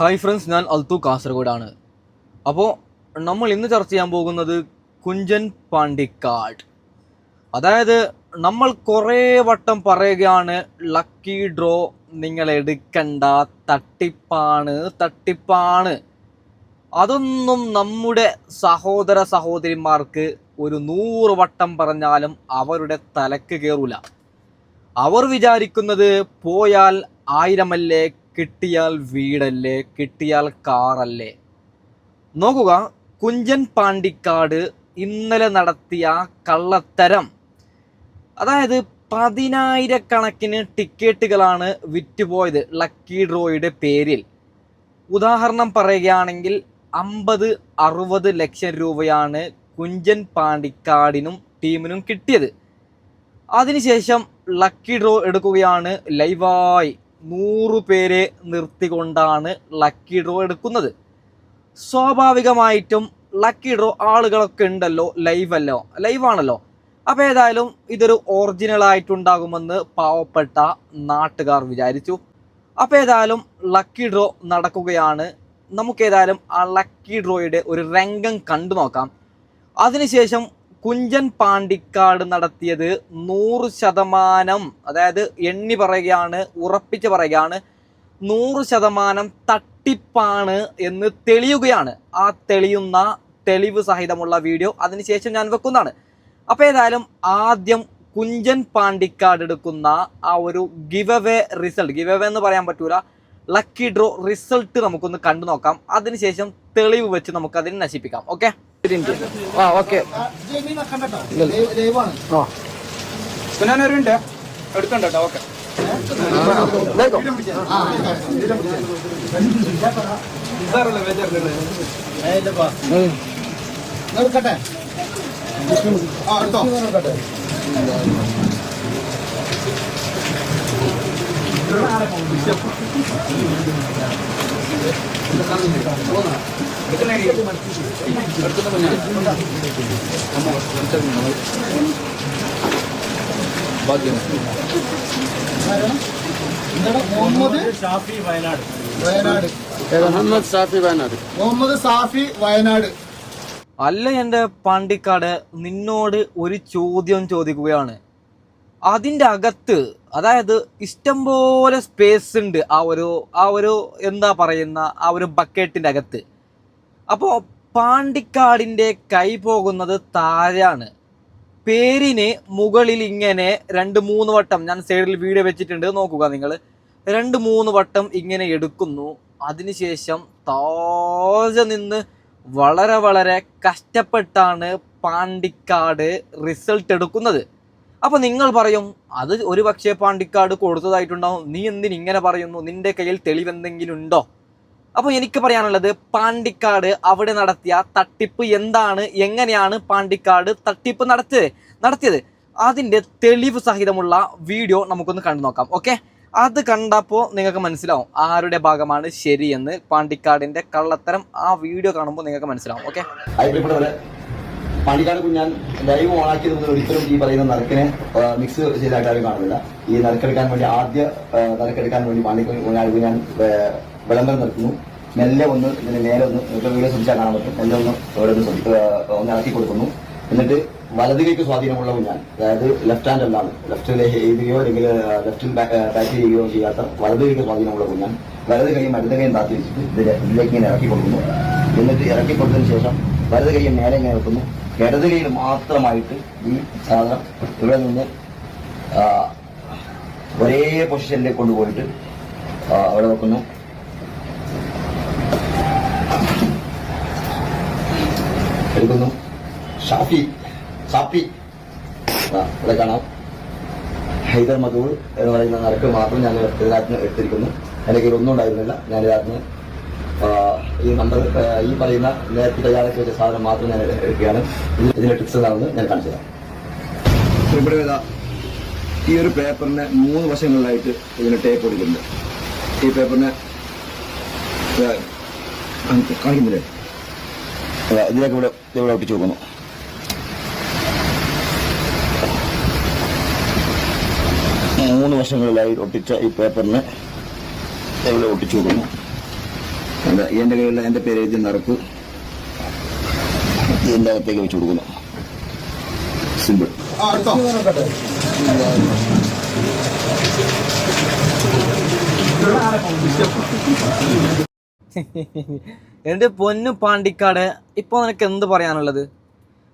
Hi friends, ഞാൻ അൽത്തു കാസർഗോഡാണ്. അപ്പോൾ നമ്മൾ ഇന്ന് ചർച്ച ചെയ്യാൻ പോകുന്നത് കുഞ്ചൻ പാണ്ടിക്കാട്. അതായത് നമ്മൾ കുറേ വട്ടം പറയുകയാണ്, ലക്കി ഡ്രോ നിങ്ങൾ എടുക്കണ്ട, തട്ടിപ്പാണ്. അതൊന്നും നമ്മുടെ സഹോദര സഹോദരിമാർക്ക് ഒരു 100 വട്ടം പറഞ്ഞാലും അവരുടെ തലക്ക് കയറൂല. അവർ വിചാരിക്കുന്നത് പോയാൽ 1000 കിട്ടിയാൽ വീടല്ലേ, കിട്ടിയാൽ കാറല്ലേ. നോക്കുക, കുഞ്ചൻ പാണ്ടിക്കാട് ഇന്നലെ നടത്തിയ കള്ളത്തരം. അതായത് 10,000 ടിക്കറ്റുകളാണ് വിറ്റുപോയത് ലക്കി ഡ്രോയുടെ പേരിൽ. ഉദാഹരണം പറയുകയാണെങ്കിൽ 50-60 ലക്ഷം രൂപയാണ് കുഞ്ചൻ പാണ്ടിക്കാടിനും ടീമിനും കിട്ടിയത്. അതിനുശേഷം ലക്കി ഡ്രോ എടുക്കുകയാണ് ലൈവായി. 100 പേരെ നിർത്തിക്കൊണ്ടാണ് ലക്കി ഡ്രോ എടുക്കുന്നത്. സ്വാഭാവികമായിട്ടും ലക്കി ഡ്രോ ആളുകളൊക്കെ ഉണ്ടല്ലോ, ലൈവാണല്ലോ. അപ്പോൾ ഏതായാലും ഇതൊരു ഒറിജിനൽ ആയിട്ടുണ്ടാകുമെന്ന് പാവപ്പെട്ട നാട്ടുകാർ വിചാരിച്ചു. അപ്പോൾ ഏതായാലും ലക്കി ഡ്രോ നടക്കുകയാണ്. നമുക്കേതായാലും ആ ലക്കി ഡ്രോയുടെ ഒരു രംഗം കണ്ടു നോക്കാം. അതിനുശേഷം കുഞ്ചൻ പാണ്ടിക്കാട് നടത്തിയത് 100%, അതായത് എണ്ണി പറയുകയാണ്, ഉറപ്പിച്ച് പറയുകയാണ്, 100% തട്ടിപ്പാണ് എന്ന് തെളിയുകയാണ്. ആ തെളിവ് സഹിതമുള്ള വീഡിയോ അതിനുശേഷം ഞാൻ വെക്കുന്നതാണ്. അപ്പോൾ ഏതായാലും ആദ്യം കുഞ്ചൻ പാണ്ടിക്കാട് എടുക്കുന്ന ആ ഒരു ഗിവ് അവേ എന്ന് പറയാൻ പറ്റൂല, ലക്കി ഡ്രോ റിസൾട്ട് നമുക്കൊന്ന് കണ്ടു നോക്കാം. അതിനുശേഷം തെളിവ് വെച്ച് നമുക്കതിനെ നശിപ്പിക്കാം. Okay, okay. എടുക്കണ്ടോ? ഓക്കെ, മുഹമ്മദ് സാഫി വയനാട്. അല്ല എൻ്റെ പാണ്ടിക്കാട്, നിന്നോട് ഒരു ചോദ്യം ചോദിക്കുകയാണ്. അതിൻ്റെ അകത്ത്, അതായത് ഇഷ്ടംപോലെ സ്പേസ് ഉണ്ട് ആ ഒരു എന്താ പറയുന്ന ആ ഒരു ബക്കറ്റിൻ്റെ അകത്ത്. അപ്പോൾ പാണ്ടിക്കാടിൻ്റെ കൈ പോകുന്നത് താഴെയാണ്. പേരിന് മുകളിൽ ഇങ്ങനെ 2-3 വട്ടം, ഞാൻ സൈഡിൽ വീഡിയോ വെച്ചിട്ടുണ്ട്, നോക്കുക നിങ്ങൾ, 2-3 വട്ടം ഇങ്ങനെ എടുക്കുന്നു. അതിനുശേഷം താഴെ നിന്ന് വളരെ കഷ്ടപ്പെട്ടാണ് പാണ്ടിക്കാട് റിസൾട്ട് എടുക്കുന്നത്. അപ്പോൾ നിങ്ങൾ പറയും, അത് ഒരു പക്ഷേ പാണ്ടിക്കാട് കൊടുത്തതായിട്ടുണ്ടാവും, നീ എന്തിനിങ്ങനെ പറയുന്നു, നിന്റെ കയ്യിൽ തെളിവെന്തെങ്കിലും ഉണ്ടോ? അപ്പോൾ എനിക്ക് പറയാനുള്ളത്, പാണ്ടിക്കാട് അവിടെ നടത്തിയ തട്ടിപ്പ് എന്താണ്, എങ്ങനെയാണ് പാണ്ടിക്കാട് തട്ടിപ്പ് നടത്തിയത്, അതിൻ്റെ തെളിവ് സഹിതമുള്ള വീഡിയോ നമുക്കൊന്ന് കണ്ടു നോക്കാം. ഓക്കെ, അത് കണ്ടപ്പോൾ നിങ്ങൾക്ക് മനസ്സിലാവും ആരുടെ ഭാഗമാണ് ശരിയെന്ന്. പാണ്ടിക്കാടിൻ്റെ കള്ളത്തരം ആ വീഡിയോ കാണുമ്പോൾ നിങ്ങൾക്ക് മനസ്സിലാവും. ഓക്കെ, പാണ്ടിക്കാട് കുഞ്ഞാൻ ലൈവ് ഓണാക്കിയത് മുതൽ ഒരിക്കലും ഈ പറയുന്ന നറുക്കിനെ മിക്സ് ചെയ്തായിട്ട് ആരും കാണുന്നില്ല. ഈ നറുക്കെടുക്കാൻ വേണ്ടി പാണ്ടിക്കാട് കുഞ്ഞാൻ വിളംബരം നിർത്തുന്നു. മെല്ലെ ഒന്ന് ഇതിന് നേരെ ഒന്ന് വീഡിയോ ശ്രദ്ധിച്ചാൽ കാണാൻ പറ്റും. മെല്ലെ ഒന്ന് ഇവിടെ ഒന്ന് ഇറക്കി കൊടുക്കുന്നു. എന്നിട്ട് വലത് കൈക്ക് സ്വാധീനമുള്ള കുഞ്ഞാൻ, അതായത് ലെഫ്റ്റ് ഹാൻഡ് അല്ലാതെ ലെഫ്റ്റിൽ എഴുതുകയോ അല്ലെങ്കിൽ ലെഫ്റ്റിൽ ബാറ്റ് ചെയ്യുകയോ ചെയ്യാത്ത വലത് കൈക്ക് സ്വാധീനമുള്ള കുഞ്ഞാൻ വലത് കൈയും ഇടത് കൈയും താത്തിരിച്ചിട്ട് ഇതിലേക്ക് ഇങ്ങനെ ഇറക്കി കൊടുക്കുന്നു. എന്നിട്ട് ഇറക്കി കൊടുത്തതിന് ശേഷം വലത് കൈയും നേരെ ഇങ്ങനെ വെക്കുന്നു. ഇടത് കൈയിൽ മാത്രമായിട്ട് ഈ സാധനം ഇവിടെ നിന്ന് ഒരേ പൊസിഷനിലേക്ക് കൊണ്ടുപോയിട്ട് അവിടെ വെക്കുന്നു. എടുക്കുന്നു. സാഫി ഇവിടെ കാണാം. ഹൈദർ മധൂർ എന്ന് പറയുന്ന നറുക്ക് മാത്രം ഞാൻ ഇതിനകത്ത് എടുത്തിരിക്കുന്നു. എൻ്റെ കയ്യിൽ ഒന്നും ഉണ്ടായിരുന്നില്ല. ഞാൻ ഇതിനകത്ത് ഈ നമ്പർ, ഈ പറയുന്ന നേരത്തെ തയ്യാറാക്കി വെച്ച സാധനം മാത്രം ഞാൻ എടുക്കുകയാണ്. ഇതിന്റെ ടിപ്സ് എന്താണെന്ന് ഞാൻ കാണിച്ചു തരാം. ഇവിടെ ഈ ഒരു പേപ്പറിന് 3 വശങ്ങളിലായിട്ട് ഇതിന് ടേപ്പ് കൊടുക്കുന്നുണ്ട്. ഈ പേപ്പറിന് കാണിക്കുന്നില്ലേ, ഇതിലേക്ക് ഇവിടെ ഒട്ടിച്ചു വെക്കുന്നു. മൂന്ന് വശങ്ങളിലായി ഒട്ടിച്ച ഈ പേപ്പറിന് ഇവിടെ ഒട്ടിച്ചു വെക്കുന്നു. എന്റെ കയ്യിലുള്ള എന്റെ പേര് എഴുതിയ നറുക്ക് ഇതിന്റെ അകത്തേക്ക് വെച്ച് കൊടുക്കുന്നു. സിമ്പിൾ. എന്റെ പൊന്നു പാണ്ടിക്കാട്, ഇപ്പൊ നിനക്ക് എന്ത് പറയാനുള്ളത്?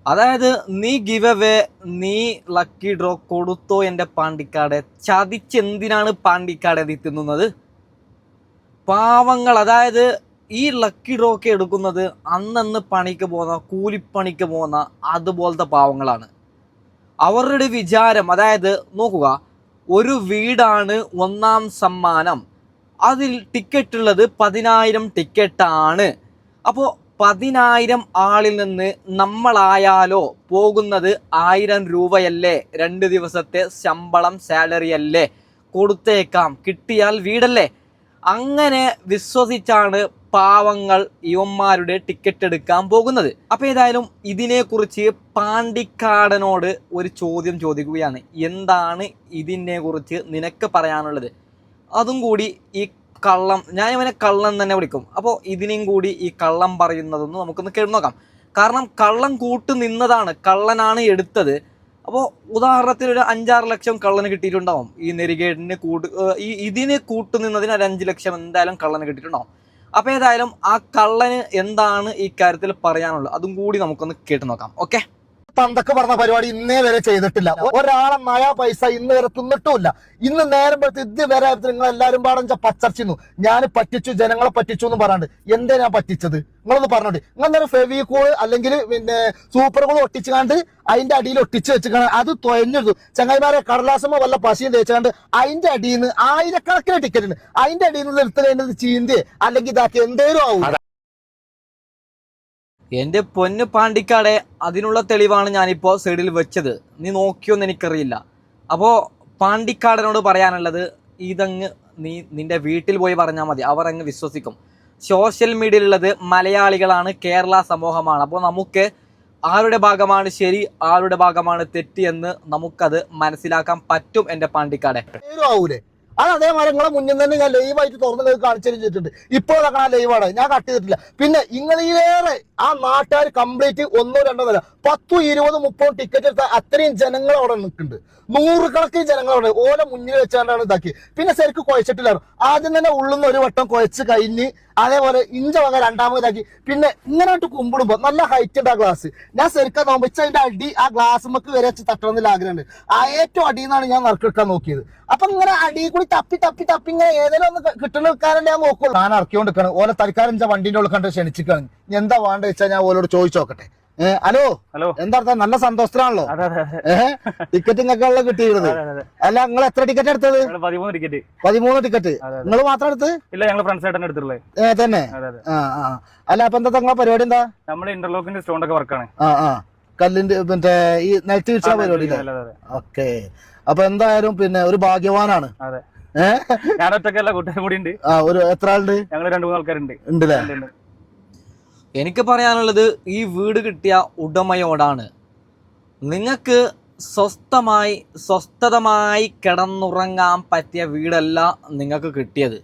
അതായത് നീ ഗിവ് അവേ, നീ ലക്കി ഡ്രോ കൊടുത്തോ എന്റെ പാണ്ടിക്കാട്? ചതിച്ചെന്തിനാണ് പാണ്ടിക്കാട് ഇത് തിന്നുന്നത്? പാവങ്ങൾ, അതായത് ഈ ലക്കി ഡ്രോ ഒക്കെ എടുക്കുന്നത് അന്നന്ന് പണിക്ക് പോകുന്ന, കൂലിപ്പണിക്ക് പോകുന്ന അതുപോലത്തെ പാവങ്ങളാണ്. അവരുടെ വിചാരം, അതായത് നോക്കുക, ഒരു വീടാണ് ഒന്നാം സമ്മാനം, അതിൽ ടിക്കറ്റ് ഉള്ളത് 10,000 ടിക്കറ്റാണ്. അപ്പോൾ 10,000 ആളിൽ നിന്ന് നമ്മളായാലോ പോകുന്നത് 1000 രൂപയല്ലേ? 2 ദിവസത്തെ ശമ്പളം, സാലറി അല്ലേ? കൊടുത്തേക്കാം, കിട്ടിയാൽ വീടല്ലേ? അങ്ങനെ വിശ്വസിച്ചാണ് പാവങ്ങൾ ഇവന്മാരുടെ ടിക്കറ്റ് എടുക്കാൻ പോകുന്നത്. അപ്പോൾ ഏതായാലും ഇതിനെക്കുറിച്ച് പാണ്ടിക്കാടനോട് ഒരു ചോദ്യം ചോദിക്കുകയാണ്. എന്താണ് ഇതിനെക്കുറിച്ച് നിനക്ക് പറയാനുള്ളത്? അതും കൂടി ഈ കള്ളം, ഞാൻ ഇവനെ കള്ളം തന്നെ വിളിക്കും. അപ്പോൾ ഇതിനെയും കൂടി ഈ കള്ളം പറയുന്നതൊന്ന് നമുക്കൊന്ന് കേട്ട് നോക്കാം. കാരണം കള്ളം കൂട്ടു നിന്നതാണ്, കള്ളനാണ് എടുത്തത്. അപ്പോൾ ഉദാഹരണത്തിന് ഒരു 5-6 ലക്ഷം കള്ളന് കിട്ടിയിട്ടുണ്ടാവും. ഈ നെരികേടിന് ഇതിന് കൂട്ടു നിന്നതിന് ഒരു 5 ലക്ഷം എന്തായാലും കള്ളന് കിട്ടിയിട്ടുണ്ടാവും. അപ്പോൾ ഏതായാലും ആ കള്ളന് എന്താണ് ഈ കാര്യത്തിൽ പറയാനുള്ളത് അതും കൂടി നമുക്കൊന്ന് കേട്ട് നോക്കാം. ഓക്കെ. തന്തക്ക് പറഞ്ഞ പരിപാടി ഇന്നേ വരെ ചെയ്തിട്ടില്ല. ഒരാളെ നയ പൈസ ഇന്ന് വരെ തിന്നിട്ടുമില്ല. ഇന്ന് നേരം പോലത്തെ ഇത് വരെ നിങ്ങൾ എല്ലാരും പാടം പച്ചർച്ചിന്നു, ഞാൻ പറ്റിച്ചു, ജനങ്ങളെ പറ്റിച്ചു എന്ന് പറയാണ്ട് എന്തേ ഞാൻ പറ്റിച്ചത്? നിങ്ങളൊന്ന് പറഞ്ഞോണ്ട്. നിങ്ങൾ നേരം ഫെവിക്കോള് അല്ലെങ്കിൽ പിന്നെ സൂപ്പറുകൾ ഒട്ടിച്ചുകാണ്ട് അതിന്റെ അടിയിൽ ഒട്ടിച്ച് വെച്ചിക്കാണ്, അത് തൊയഞ്ഞെടുത്തു. ചങ്ങായിമാരെ കടലാസമോ വല്ല പശയും തേച്ചുകാണ്ട് അതിന്റെ അടിയിൽ നിന്ന് 1000കണക്കിന് ടിക്കറ്റ് ഉണ്ട്, അതിന്റെ അടിയിൽ നിന്ന് എടുത്തു കഴിഞ്ഞത് ചീന്തി അല്ലെങ്കിൽ ഇതാക്കി എന്തേലും ആവും. എൻ്റെ പൊന്ന് പാണ്ടിക്കാടെ, അതിനുള്ള തെളിവാണ് ഞാനിപ്പോൾ സൈഡിൽ വെച്ചത്. നീ നോക്കിയോന്ന് എനിക്കറിയില്ല. അപ്പോൾ പാണ്ടിക്കാടനോട് പറയാനുള്ളത്, ഇതങ്ങ് നിന്റെ വീട്ടിൽ പോയി പറഞ്ഞാൽ മതി, അവർ അങ്ങ് വിശ്വസിക്കും. സോഷ്യൽ മീഡിയയിലുള്ളത് മലയാളികളാണ്, കേരള സമൂഹമാണ്. അപ്പോൾ നമുക്ക് ആരുടെ ഭാഗമാണ് ശരി, ആരുടെ ഭാഗമാണ് തെറ്റ് എന്ന് നമുക്കത് മനസ്സിലാക്കാൻ പറ്റും എൻ്റെ പാണ്ടിക്കാടെ. അത് അതേമാതിരി നിങ്ങളെ മുന്നിൽ തന്നെ ഞാൻ ലൈവായിട്ട് തുറന്ന് കാണിച്ചു ചെയ്തിട്ടുണ്ട്. ഇപ്പോൾ ആ ലൈവാണ്, ഞാൻ കട്ട് ചെയ്തിട്ടില്ല. പിന്നെ ഇങ്ങളിലേറെ ആ നാട്ടുകാർ കംപ്ലീറ്റ് 1-2 നില 10, 20, 30 ടിക്കറ്റ് എടുത്ത അത്രയും ജനങ്ങൾ അവിടെ നിൽക്കുന്നുണ്ട്. 100 കണക്കിന് ജനങ്ങൾ അവിടെ ഓല മുന്നിൽ വെച്ചാണ്ടാണ് ഇതാക്കി. പിന്നെ ശരിക്ക് കുഴച്ചിട്ടില്ല. ആദ്യം തന്നെ ഉള്ളുന്ന ഒരു വട്ടം കുഴച്ച് കഴിഞ്ഞ് അതേപോലെ ഇഞ്ച വക രണ്ടാമതാക്കി. പിന്നെ ഇങ്ങനെയായിട്ട് കുമ്പിടുമ്പോ നല്ല ഹൈറ്റ് ഉണ്ട് ആ ഗ്ലാസ്. ഞാൻ ശരിക്കും നോമ്പിച്ച അതിന്റെ അടി ആ ഗ്ലാസ് നമുക്ക് വരെ വെച്ച് തട്ടണമെന്നില്ല ആഗ്രഹമുണ്ട്. ആ ഏറ്റവും അടിയിൽ നിന്നാണ് ഞാൻ നറുക്കെടുക്കാൻ നോക്കിയത്. അപ്പൊ ഇങ്ങനെ അടിയിൽ കൂടി തപ്പി തപ്പി തപ്പി ഇങ്ങനെ ഏതെങ്കിലും ഒന്ന് കിട്ടുന്ന നിൽക്കാനല്ലേ ഞാൻ നോക്കുള്ളൂ. ഞാൻ ഇറക്കിക്കൊണ്ടിരിക്കാണ്. ഓല തൽക്കാലം വണ്ടിന്റെ ഉള്ളിൽ കണ്ട് ക്ഷണിച്ചിക്കാണ്. എന്താ വേണ്ട വെച്ചാൽ ഞാൻ ഓലോട് ചോദിച്ചു നോക്കട്ടെ. ഹലോ ഹലോ, എന്താ നല്ല സന്തോഷത്തിലാണല്ലോ. ടിക്കറ്റിംഗ് ഒക്കെ കിട്ടിയിരുന്നത്. അല്ല, നിങ്ങൾ എത്ര ടിക്കറ്റ് എടുത്തത്? 13 ടിക്കറ്റ്. നിങ്ങൾ മാത്രം എടുത്ത്? ഇല്ല, ഞങ്ങൾ ഫ്രണ്ട്സ് ആയിട്ടാണ് എടുത്തുള്ളത്. തന്നെ. അല്ല, അപ്പൊ എന്താ നിങ്ങളെ പരിപാടി? എന്താ? നമ്മുടെ ഇന്റർലോക്കിന്റെ സ്റ്റോൺ ഒക്കെ വർക്കാണ്. കല്ലിന്റെ മറ്റേ ഈ നിലത്ത് വീഴ്ച പരിപാടി. ഓക്കെ. അപ്പൊ എന്തായാലും പിന്നെ ഒരു ഭാഗ്യവാനാണ്. ഞാൻ ഒറ്റക്കല്ല, കൂട്ടുകാരും കൂടി ഉണ്ട്. ഒരു എത്ര ആളുണ്ട്? ഞങ്ങൾ 2-3 ആൾക്കാരുണ്ട്. ഉണ്ടല്ലേ? എനിക്ക് പറയാനുള്ളത്, ഈ വീട് കിട്ടിയ ഉടമയോടാണ്. നിങ്ങൾക്ക് സ്വസ്ഥതമായി കിടന്നുറങ്ങാൻ പറ്റിയ വീടല്ല നിങ്ങൾക്ക് കിട്ടിയത്.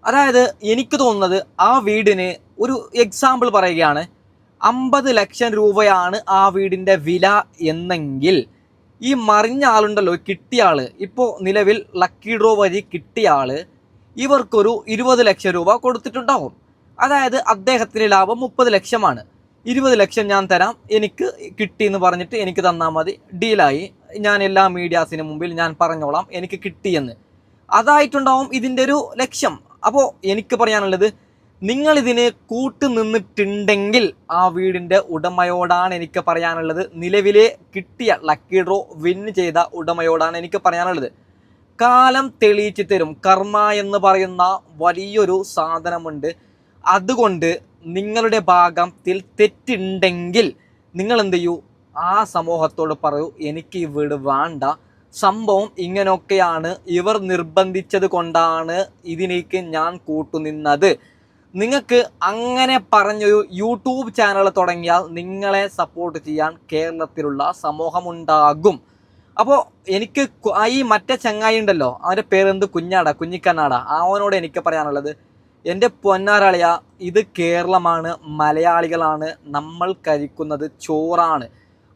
അതായത് എനിക്ക് തോന്നുന്നത്, ആ വീടിന് ഒരു എക്സാമ്പിൾ പറയുകയാണ്, 50 ലക്ഷം രൂപയാണ് ആ വീടിൻ്റെ വില എന്നെങ്കിൽ, ഈ മറിഞ്ഞ ആളുണ്ടല്ലോ, കിട്ടിയ ആള്, ഇപ്പോൾ നിലവിൽ ലക്കി ഡ്രോ വഴി കിട്ടിയ ആള് ഇവർക്കൊരു 20 ലക്ഷം രൂപ കൊടുത്തിട്ടുണ്ടാവും. അതായത് അദ്ദേഹത്തിന് ലാഭം 30 ലക്ഷമാണ്. 20 ലക്ഷം ഞാൻ തരാം, എനിക്ക് കിട്ടിയെന്ന് പറഞ്ഞിട്ട് എനിക്ക് തന്നാൽ മതി, ഡീലായി, ഞാൻ എല്ലാ മീഡിയാസിന് മുമ്പിൽ ഞാൻ പറഞ്ഞോളാം എനിക്ക് കിട്ടിയെന്ന്. അതായിട്ടുണ്ടാവും ഇതിൻ്റെ ഒരു ലക്ഷ്യം. അപ്പോൾ എനിക്ക് പറയാനുള്ളത്, നിങ്ങളിതിന് കൂട്ടു നിന്നിട്ടുണ്ടെങ്കിൽ ആ വീടിൻ്റെ ഉടമയോടാണ് എനിക്ക് പറയാനുള്ളത്. നിലവിലെ കിട്ടിയ ലക്കി ഡ്രോ വിന്ന് ചെയ്ത ഉടമയോടാണ് എനിക്ക് പറയാനുള്ളത്. കാലം തെളിയിച്ചു തരും. കർമ്മ എന്ന് പറയുന്ന വലിയൊരു സാധനമുണ്ട്. അതുകൊണ്ട് നിങ്ങളുടെ ഭാഗത്തിൽ തെറ്റുണ്ടെങ്കിൽ നിങ്ങൾ എന്ത് ചെയ്യൂ, ആ സമൂഹത്തോട് പറയൂ, എനിക്ക് ഈ വീട് വേണ്ട, സംഭവം ഇങ്ങനെയൊക്കെയാണ്, ഇവർ നിർബന്ധിച്ചത് കൊണ്ടാണ് ഇതിലേക്ക് ഞാൻ കൂട്ടുനിന്നത്. നിങ്ങൾക്ക് അങ്ങനെ പറഞ്ഞൊരു യൂട്യൂബ് ചാനൽ തുടങ്ങിയാൽ നിങ്ങളെ സപ്പോർട്ട് ചെയ്യാൻ കേരളത്തിലുള്ള സമൂഹമുണ്ടാകും. അപ്പോൾ എനിക്ക് ഈ മറ്റേ ചങ്ങായി ഉണ്ടല്ലോ, അവൻ്റെ പേരെന്ത്, കുഞ്ഞിക്കണ്ണാട, അവനോട് എനിക്ക് പറയാനുള്ളത്, എൻ്റെ പൊന്നാരളിയ, ഇത് കേരളമാണ്, മലയാളികളാണ്, നമ്മൾ കഴിക്കുന്നത് ചോറാണ്.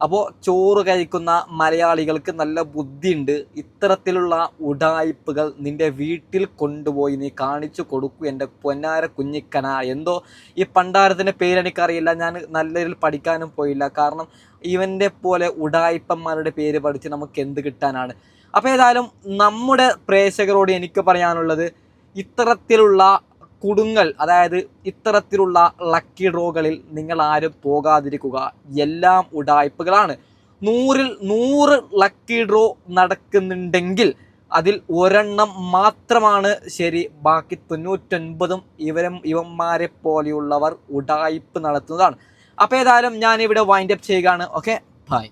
അപ്പോൾ ചോറ് കഴിക്കുന്ന മലയാളികൾക്ക് നല്ല ബുദ്ധിയുണ്ട്. ഇത്തരത്തിലുള്ള ഉഡായിപ്പുകൾ നിൻ്റെ വീട്ടിൽ കൊണ്ടുപോയി നീ കാണിച്ചു കൊടുക്കൂ എൻ്റെ പൊന്നാര കുഞ്ഞിക്കന. എന്തോ ഈ പണ്ടാരത്തിൻ്റെ പേരെനിക്കറിയില്ല, ഞാൻ നല്ല രീതിയിൽ പഠിക്കാനും പോയില്ല. കാരണം ഇവൻ്റെ പോലെ ഉഡായിപ്പന്മാരുടെ പേര് പഠിച്ച് നമുക്ക് എന്ത് കിട്ടാനാണ്. അപ്പോൾ ഏതായാലും നമ്മുടെ പ്രേക്ഷകരോട് എനിക്ക് പറയാനുള്ളത്, ഇത്തരത്തിലുള്ള കുടുങ്ങൽ, അതായത് ഇത്തരത്തിലുള്ള ലക്കി ഡ്രോകളിൽ നിങ്ങൾ ആരും പോകാതിരിക്കുക. എല്ലാം ഉഡായിപ്പുകളാണ്. 100-ൽ 100 ലക്കി ഡ്രോ നടക്കുന്നുണ്ടെങ്കിൽ അതിൽ ഒരെണ്ണം മാത്രമാണ് ശരി. ബാക്കി 99 ഇവന്മാരെ പോലെയുള്ളവർ ഉഡായിപ്പ് നടത്തുന്നതാണ്. അപ്പോൾ ഏതായാലും ഞാനിവിടെ വൈൻഡപ്പ് ചെയ്യുകയാണ്. Okay, by.